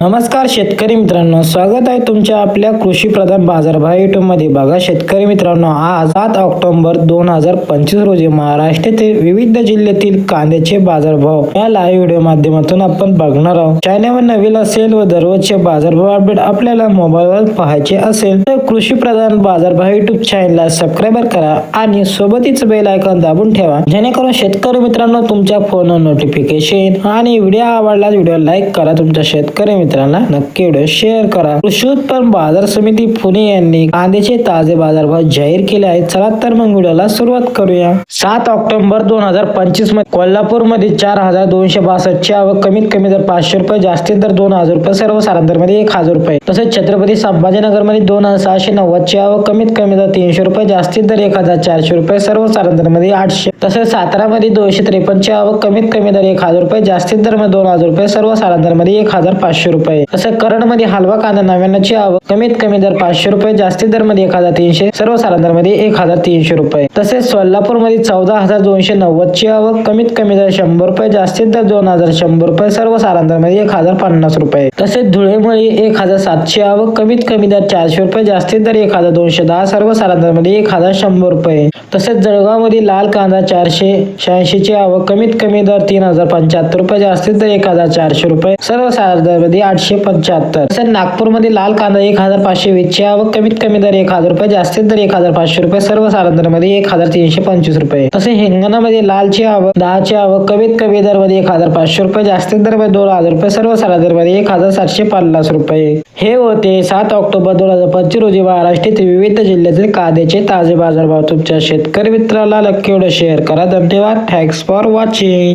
नमस्कार शेतकरी मित्रांनो, स्वागत आहे तुमच्या आपल्या कृषी प्रधान बाजारभाव युट्यूब मध्ये। बघा शेतकरी मित्रांनो, आज 7 ऑक्टोबर 2025 रोजी महाराष्ट्रातील विविध जिल्ह्यातील कांद्याचे बाजारभाव या लाईव्ह व्हिडिओ माध्यमातून आपण बघणार आहोत। चॅनलवर नवीन असेल व दररोजचे बाजारभाव अपडेट आपल्याला मोबाईलवर पाहायचे असेल तर कृषी प्रधान बाजारभाव युट्यूब चॅनलला सबस्क्राइब करा आणि सोबतच बेल आयकॉन दाबून ठेवा, जेणेकरून शेतकरी मित्रांनो तुमच्या फोनवर नोटिफिकेशन आणि व्हिडिओ आवडल्यास व्हिडिओ लाईक करा। तुमच्या शेतकरी मित्रांना नक्की व्हिडिओ शेअर करा। कृषी उत्पन्न बाजार समिती पुणे यांनी कांद्याचे ताजे बाजारभाव जाहीर केले आहेत। चला तर मग व्हिडिओला सुरुवात करूया। 7 ऑक्टोबर 2025 मध्ये कोल्हापूर मध्ये 4262 ची आवक, कमीत कमी दर 500 रुपये, जास्तीत दर 2000 रुपये, सर्वसाधारण दर मध्ये 1000 रुपये। तसेच छत्रपती संभाजीनगर मध्ये 2690 ची आवक, कमीत कमी दर 300 रुपये, जास्तीत दर 1400 रुपये, सर्वसाधारण दर मध्ये 800। तसेच सातारा मध्ये 253 ची आवक, कमीत कमी दर 1000 रुपये, जास्तीत दर 2000 रुपये, सर्वसाधारण दर मध्ये 1500 रुपये। तसेच करड मध्ये हलवा कांदा 99 ची आवक, कमीत कमी दर 500 रुपये, जास्तीत दर मध्ये 1300, सर्वसाधारण दर मध्ये 1300 रुपये। तसेच सोलापूर मध्ये 14290 ची आवक, कमीत कमी दर 100 रुपये, जास्तीत दर 2100 रुपये, सर्वसाधारण दर मध्ये 1050 रुपये। तसेच धुळे मध्ये 1700 आवक, कमीत कमी दर 400 रुपये, जास्तीत दर 1210, सर्वसाधारण दर मध्ये 1100 रुपये। तसेच जळगाव मध्ये लाल कांदा 486 ची आवक, कमीत कमी दर 3075 रुपये, जास्तीत दर 1400 रुपये, सर्वसाधारण दर मध्ये 875। तसेच नागपूर मध्ये लाल कांदा 1520 ची आवक, कमीत कमी दर 1000 रुपये, जास्तीत दर 1500 रुपये, सर्वसाधारण दर मध्ये 1325 रुपये। तसेच हिंगणा मध्ये लाल ची आवक 10 ची आवक, कमीत कमी दर मध्ये 1500 रुपये, जास्तीत दर मध्ये 2000 रुपये, सर्वसाधारण दर मध्ये 1750 रुपये। हे होते 7 ऑक्टोबर 2025 रोजी महाराष्ट्रातील विविध जिल्ह्यातील कांद्याचे ताजे बाजारभाव। तुमच्या शेतकरी मित्राला नक्की व्हिडिओ शेअर करा। धन्यवाद। Thanks for watching.